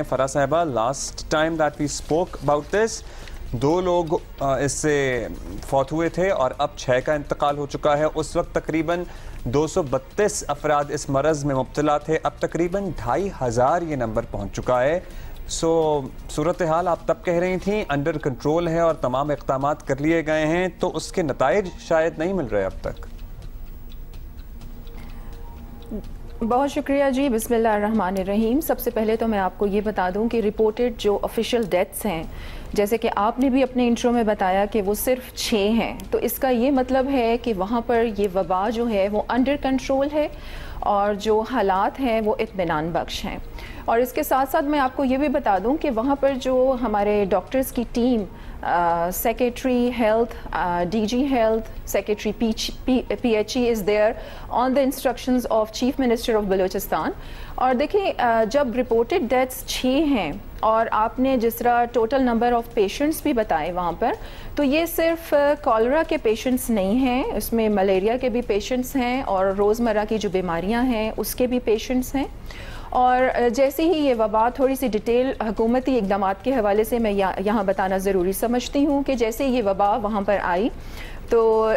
فرا صاحبہ, last time that we spoke about this 2 لوگ اس سے فوت ہوئے تھے اور اب 6 کا انتقال ہو چکا ہے. اس وقت تقریباً 232 افراد اس مرض میں مبتلا تھے, اب تقریباً 2500 یہ نمبر پہنچ چکا ہے. صورتحال آپ تب کہہ رہی تھیں انڈر کنٹرول ہے اور تمام اقدامات کر لیے گئے ہیں, تو اس کے نتائج شاید نہیں مل رہے اب تک. بہت شکریہ جی. بسم اللہ الرحمن الرحیم. سب سے پہلے تو میں آپ کو یہ بتا دوں کہ رپورٹڈ جو آفیشیل ڈیتھس ہیں, جیسے کہ آپ نے بھی اپنے انٹرو میں بتایا کہ وہ صرف 6 ہیں, تو اس کا یہ مطلب ہے کہ وہاں پر یہ وبا جو ہے وہ انڈر کنٹرول ہے اور جو حالات ہیں وہ اطمینان بخش ہیں. اور اس کے ساتھ ساتھ میں آپ کو یہ بھی بتا دوں کہ وہاں پر جو ہمارے ڈاکٹرز کی team, secretary health, D G health, secretary P H E is there on the instructions of chief minister of Balochistan. اور دیکھیں جب رپورٹڈ ڈیتھس 6 ہیں اور آپ نے جس طرح ٹوٹل نمبر آف پیشنٹس بھی بتائے وہاں پر, تو یہ صرف کالرا کے پیشنٹس نہیں ہیں, اس میں ملیریا کے بھی پیشنٹس ہیں اور روزمرہ کی جو بیماریاں ہیں اس کے بھی پیشنٹس ہیں. اور جیسے ہی یہ وبا, تھوڑی سی ڈیٹیل حکومتی اقدامات کے حوالے سے میں یہاں بتانا ضروری سمجھتی ہوں کہ جیسے یہ وبا وہاں پر آئی تو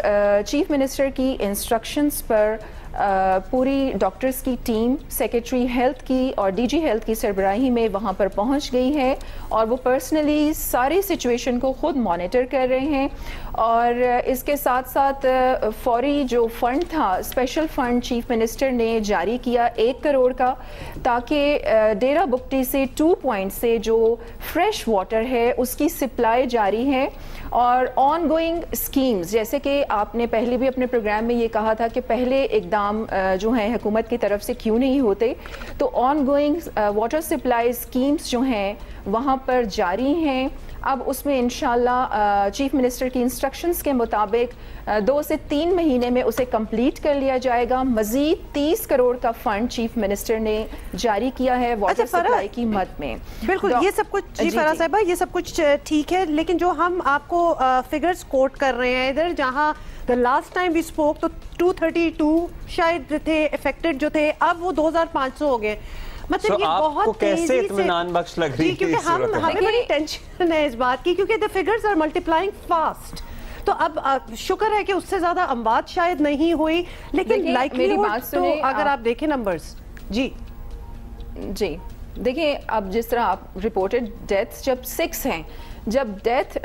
چیف منسٹر کی انسٹرکشنز پر پوری ڈاکٹرز کی ٹیم سیکریٹری ہیلتھ کی اور ڈی جی ہیلتھ کی سربراہی میں وہاں پر پہنچ گئی ہے اور وہ پرسنلی ساری سچویشن کو خود مانیٹر کر رہے ہیں. اور اس کے ساتھ ساتھ فوری جو فنڈ تھا, اسپیشل فنڈ چیف منسٹر نے جاری کیا 1 کروڑ کا, تاکہ ڈیرہ بگٹی سے 2 پوائنٹ سے جو فریش واٹر ہے اس کی سپلائی جاری ہے. اور آن گوئنگ اسکیمز, جیسے کہ آپ نے پہلے بھی اپنے پروگرام میں یہ کہا تھا کہ پہلے اقدام جو ہیں حکومت کی طرف سے کیوں نہیں ہوتے, تو ongoing water supply schemes جو ہیں وہاں پر جاری ہیں. اب اس میں انشاءاللہ چیف منسٹر کی انسٹرکشنز کے مطابق 2 سے 3 مہینے میں اسے کمپلیٹ کر لیا جائے گا. مزید 30 کروڑ کا فنڈ چیف منسٹر نے جاری کیا ہے واٹر سپلائی کی مد میں. بالکل, یہ سب کچھ جی فرا صاحبہ یہ سب کچھ ٹھیک ہے, لیکن جو ہم آپ کو فگرز کوٹ کر رہے ہیں ادھر, جہاں the last time we spoke تو 232 شاید تھے افیکٹڈ جو تھے, اب وہ 2500 ہو گئے. مطلب یہ بہت تیزی سے اطمینان بخش لگ رہی ہے, کیونکہ ہمیں بڑی ٹینشن ہے اس بات کی, کیونکہ the figures are multiplying fast. تو اب شکر ہے کہ اس سے زیادہ اموات شاید نہیں ہوئی, لیکن لائکلیہوڈ تو اگر آپ دیکھیں نمبرز. جی دیکھیں, اب جس طرح آپ رپورٹڈ ڈیتھس جب 6 ہیں, جب ڈیتھ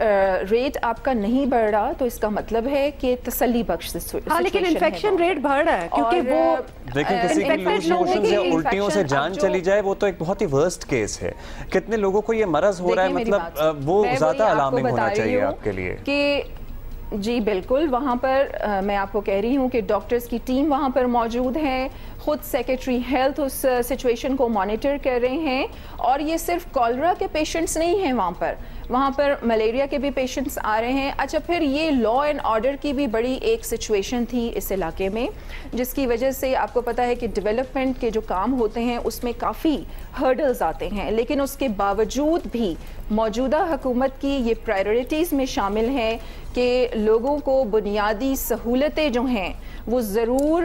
ریٹ آپ کا نہیں بڑھ رہا تو اس کا مطلب ہے کہ تسلی بخش سچویشن. ہاں, لیکن انفیکشن ریٹ بڑھ رہا ہے, کیونکہ وہ دیکھیں کسی کی لوز موشن یا الٹیوں سے جان چلی جائے وہ تو ایک بہت ہی ورسٹ کیس ہے. کتنے لوگوں کو یہ مرض ہو رہا ہے, مطلب وہ زیادہ الارمنگ ہونا چاہیے آپ کے لیے. کہ جی بالکل, وہاں پر میں آپ کو کہہ رہی ہوں کہ ڈاکٹرز کی ٹیم وہاں پر موجود ہے, خود سیکریٹری ہیلتھ اس سچویشن کو مانیٹر کر رہے ہیں. اور یہ صرف کالرا کے پیشنٹس نہیں ہیں وہاں پر ملیریا کے بھی پیشنٹس آ رہے ہیں. اچھا, پھر یہ لا اینڈ آرڈر کی بھی بڑی ایک سچویشن تھی اس علاقے میں, جس کی وجہ سے آپ کو پتہ ہے کہ ڈیولپمنٹ کے جو کام ہوتے ہیں اس میں کافی ہرڈلز آتے ہیں, لیکن اس کے باوجود بھی موجودہ حکومت کی یہ پرائیورٹیز میں شامل ہے کہ لوگوں کو بنیادی سہولتیں جو ہیں وہ ضرور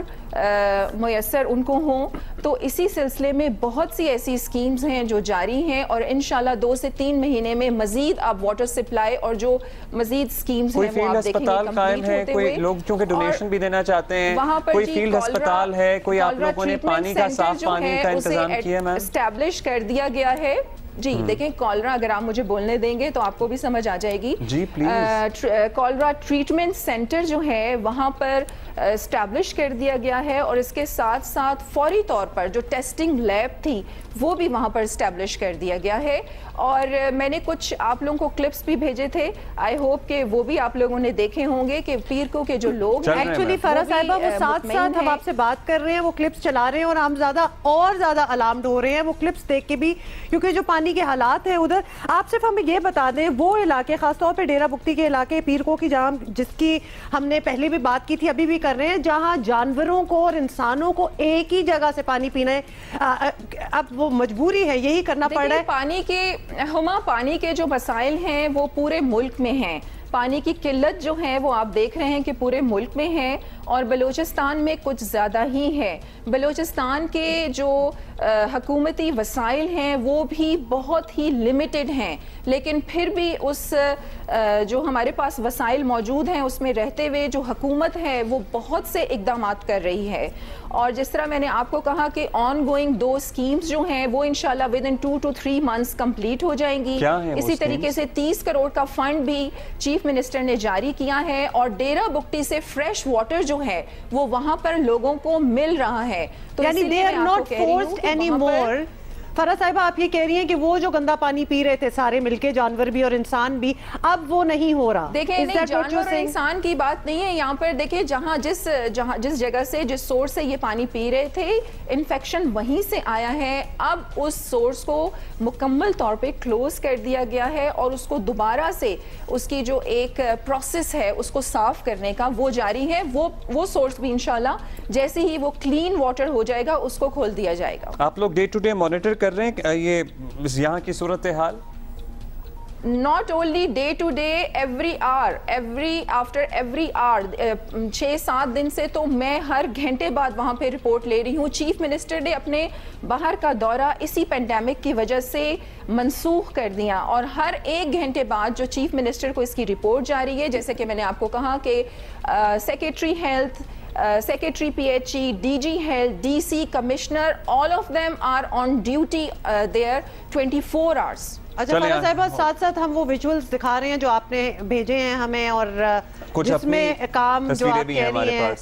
میسر ان کو ہوں. تو اسی سلسلے میں بہت سی ایسی اسکیمز ہیں جو جاری ہیں, اور انشاءاللہ 2 سے 3 مہینے میں مزید آپ واٹر سپلائی اور جو مزید اسکیمز ہیں وہ آپ دیکھیں گے کمپلیٹ ہوتے ہوئے. کوئی لوگ چونکہ ڈونیشن بھی دینا چاہتے ہیں, کوئی فیلڈ ہسپتال ہے, کوئی آپ لوگوں نے پانی کا صاف پانی کا انتظام کیا ہے, اسٹیبلش کر دیا گیا ہے. جی دیکھیں, کالرا اگر آپ مجھے بولنے دیں گے تو آپ کو بھی سمجھ آ جائے گی. جی پلیز. کالرا ٹریٹمنٹ سینٹر جو ہے وہاں پر اسٹیبلش کر دیا گیا ہے, اور اس کے ساتھ ساتھ فوری طور پر جو ٹیسٹنگ لیب تھی وہ بھی وہاں پر اسٹیبلش کر دیا گیا ہے. اور میں نے کچھ آپ لوگوں کو کلپس بھی بھیجے تھے, آئی ہوپ کہ وہ بھی آپ لوگوں نے دیکھے ہوں گے کہ پیر کو کے جو لوگ ہیں ایکچولی فرا صاحبہ وہ ساتھ ساتھ ہم آپ سے بات کر رہے ہیں, وہ کلپس چلا رہے ہیں, اور ہم زیادہ الارمڈ ہو رہے ہیں وہ کلپس دیکھ کے بھی, کیونکہ جو پانی کے حالات ہیں ادھر. آپ صرف ہمیں یہ بتا دیں وہ علاقے, خاص طور پہ ڈیرہ بگٹی کے علاقے, پیر کو کی جہاں جس کی ہم نے پہلے بھی بات کی تھی, ابھی بھی کر رہے ہیں, جہاں جانوروں کو اور انسانوں کو ایک ہی جگہ سے پانی پینا ہے, اب وہ مجبوری ہے, یہی کرنا پڑ رہا ہے. پانی کے جو مسائل ہیں وہ پورے ملک میں ہیں. پانی کی قلت جو ہے وہ آپ دیکھ رہے ہیں کہ پورے ملک میں ہے, اور بلوچستان میں کچھ زیادہ ہی ہے. بلوچستان کے جو حکومتی وسائل ہیں وہ بھی بہت ہی لمیٹڈ ہیں، لیکن پھر بھی اس جو ہمارے پاس وسائل موجود ہیں اس میں رہتے ہوئے جو حکومت ہے وہ بہت سے اقدامات کر رہی ہے. اور جس طرح میں نے آپ کو کہا کہ آن گوئنگ 2 اسکیمز جو ہیں وہ انشاءاللہ ودن 2 to 3 months کمپلیٹ ہو جائیں گی. اسی طریقے سے 30 کروڑ کا فنڈ بھی چیف منسٹر نے جاری کیا ہے، اور ڈیرہ بگٹی سے فریش واٹر جو ہے وہ وہاں پر لوگوں کو مل رہا ہے. تو یعنی they are not forced anymore. فرح صاحبہ آپ یہ کہہ رہی ہیں کہ وہ جو گندا پانی پی رہے تھے سارے مل کے، جانور بھی اور انسان بھی، اب وہ نہیں ہو رہا. دیکھیں نہیں، جانور اور انسان کی بات نہیں ہے یہاں پر. دیکھیں جس جگہ سے جس سورس سے یہ پانی پی رہے تھے انفیکشن وہیں سے آیا ہے. اب اس سورس کو مکمل طور پہ کلوز کر دیا گیا ہے اور اس کو دوبارہ سے اس کی جو ایک پروسیس ہے اس کو صاف کرنے کا وہ جاری ہے. وہ سورس بھی انشاءاللہ جیسے ہی وہ کلین واٹر ہو جائے گا اس کو کھول دیا جائے گا. آپ لوگ ڈے ٹو ڈے مانیٹر کر رہے ہیں یہ یہاں کی صورتحال؟ not only day to day, every hour, after every hour, 6-7 دن سے تو میں ہر گھنٹے بعد وہاں پہ رپورٹ لے رہی ہوں. چیف منسٹر نے اپنے باہر کا دورہ اسی پینڈیمک کی وجہ سے منسوخ کر دیا، اور ہر 1 گھنٹے بعد جو چیف منسٹر کو اس کی رپورٹ جاری ہے، جیسے کہ میں نے آپ کو کہا کہ secretary health, secretary P H E, D G health, D C, commissioner, all of them are on duty there 24 hours. اچھا فرح صاحبہ، ساتھ ساتھ ہم وہ ویژولز دکھا رہے ہیں جو آپ نے بھیجے ہیں ہمیں، اور جس میں کام جو آپ کہہ رہی ہیں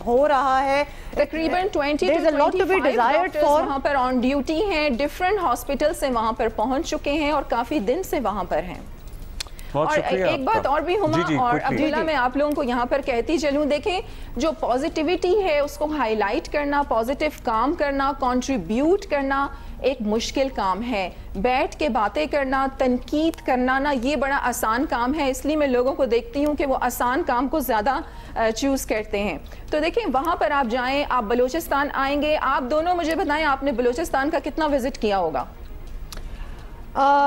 ہو رہا ہے. تقریباً 20 to 25 ڈاکٹرز وہاں پر آن ڈیوٹی ہیں، ڈفرینٹ ہاسپٹل سے وہاں پر پہنچ چکے ہیں اور کافی دن سے وہاں پر ہیں. اور ایک بات اور بھی ہما اور عبداللہ، میں آپ لوگوں کو یہاں پر کہتی چلوں، دیکھیں جو پازیٹیوٹی ہے اس کو ہائی لائٹ کرنا، پازیٹیو کام کرنا، کنٹریبیوٹ کرنا ایک مشکل کام ہے. بیٹھ کے باتیں کرنا، تنقید کرنا نا، یہ بڑا آسان کام ہے. اس لیے میں لوگوں کو دیکھتی ہوں کہ وہ آسان کام کو زیادہ چوز کرتے ہیں. تو دیکھیں وہاں پر آپ جائیں، آپ بلوچستان آئیں گے، آپ دونوں مجھے بتائیں آپ نے بلوچستان کا کتنا وزٹ کیا ہوگا؟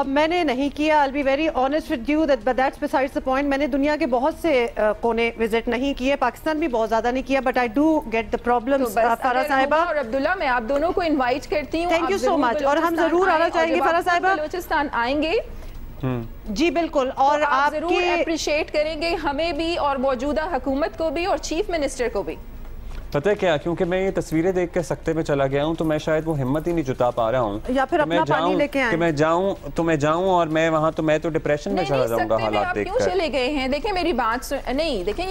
میں نے نہیں کیا. I'll be very honest with you but that's besides the point. میں نے دنیا کے بہت سے کونے وزٹ نہیں کیے، پاکستان بھی بہت زیادہ نہیں کیا, but I do get the problems. فرح صاحبہ اور عبداللہ، میں آپ دونوں کو انوائٹ کرتی ہوں. تھینک یو سو مچ. اور ہم ضرور آنا چاہیں گے فرح صاحبہ، بلوچستان آئیں گے. جی بالکل، اور آپ ضرور اپریشیٹ کریں گے ہمیں بھی اور موجودہ حکومت کو بھی اور چیف منسٹر کو بھی. پتہ ہے کیا، کیونکہ میں یہ تصویریں دیکھ کے سکتے میں چلا گیا ہوں تو میں شاید وہ ہمت ہی نہیں جتا پا رہا ہوں یا پھر اپنا پانی لے کے آئیں کہ میں جاؤں اور میں وہاں تو میں تو ڈپریشن میں چلا جاؤں گا حالات دیکھ کر. کیوں چلے گئے ہیں؟ دیکھیں میری بات نہیں، دیکھیں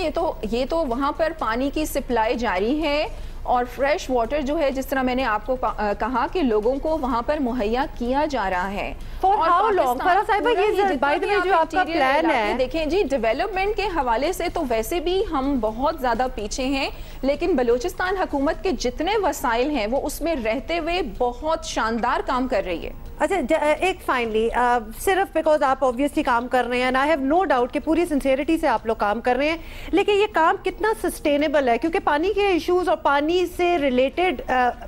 یہ تو وہاں پر پانی کی سپلائی جاری ہے اور فریش واٹر جو ہے جس طرح میں نے آپ کو کہا کہ لوگوں کو وہاں پر مہیا کیا جا رہا ہے. For how long؟ فرح صاحبہ یہ بائی دی وے جو آپ کا پلان ہے، دیکھیں جی ڈیولپمنٹ کے حوالے سے تو ویسے بھی ہم بہت زیادہ پیچھے ہیں، لیکن بلوچستان حکومت کے جتنے وسائل ہیں وہ اس میں رہتے ہوئے بہت شاندار کام کر رہی ہے. اچھا ایک فائنلی، صرف بیکاز آپ اوبویسلی کام کر رہے ہیں، and I have no doubt کہ پوری سنسیئرٹی سے آپ لوگ کام کر رہے ہیں، لیکن یہ کام کتنا سسٹینیبل ہے؟ کیونکہ پانی کے ایشوز اور پانی سے ریلیٹڈ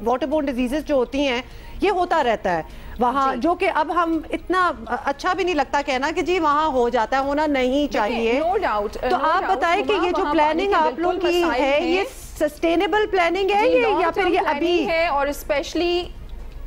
واٹر بورن ڈیزیزز جو ہوتی ہیں یہ ہوتا رہتا ہے وہاں، جو کہ اب ہم اتنا اچھا بھی نہیں لگتا کہنا کہ جی وہاں ہو جاتا ہے، ہونا نہیں چاہیے. تو آپ بتائیں کہ یہ جو پلاننگ آپ لوگ کی ہے یہ سسٹینیبل پلاننگ ہے یا پھر یہ ابھی ہے؟ اور اسپیشلی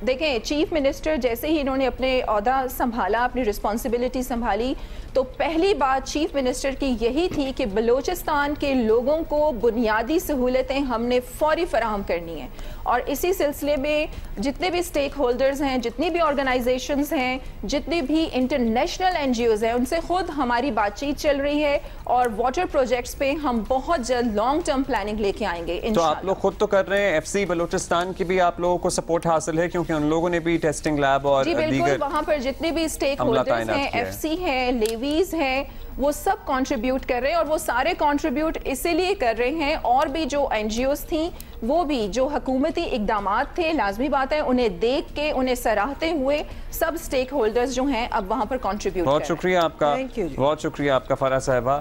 دیکھیں چیف منسٹر جیسے ہی انہوں نے اپنے عہدہ سنبھالا، اپنی رسپانسبلٹی سنبھالی، تو پہلی بات چیف منسٹر کی یہی تھی کہ بلوچستان کے لوگوں کو بنیادی سہولتیں ہم نے فوری فراہم کرنی ہیں. اور اسی سلسلے میں جتنے بھی سٹیک ہولڈرز ہیں، جتنی بھی آرگنائزیشنز ہیں، جتنے بھی انٹرنیشنل این جی اوز ہیں، ان سے خود ہماری بات چیت چل رہی ہے اور واٹر پروجیکٹس پہ ہم بہت جلد لانگ ٹرم پلاننگ لے کے آئیں گے. تو آپ لوگ خود تو کر رہے ہیں، ایف سی بلوچستان کی بھی آپ لوگوں کو سپورٹ حاصل ہے کیونکہ ان لوگوں نے بھی ٹیسٹنگ لیب اور جی بالکل وہاں پر جتنے بھی سٹیک ہولڈرز ہیں، ایف سی ہے، لیویز ہیں، وہ سب کنٹریبیوٹ کر رہے ہیں. اور وہ سارے کنٹریبیوٹ اسی لیے کر رہے ہیں، اور بھی جو این جی اوز تھیں وہ بھی جو حکومتی اقدامات تھے، لازمی بات ہے انہیں دیکھ کے انہیں سراہتے ہوئے سب سٹیک ہولڈرز جو ہیں اب وہاں پر کنٹریبیوٹ کر رہے ہیں. بہت شکریہ آپ کا، بہت شکریہ آپ کا فرح صاحبہ.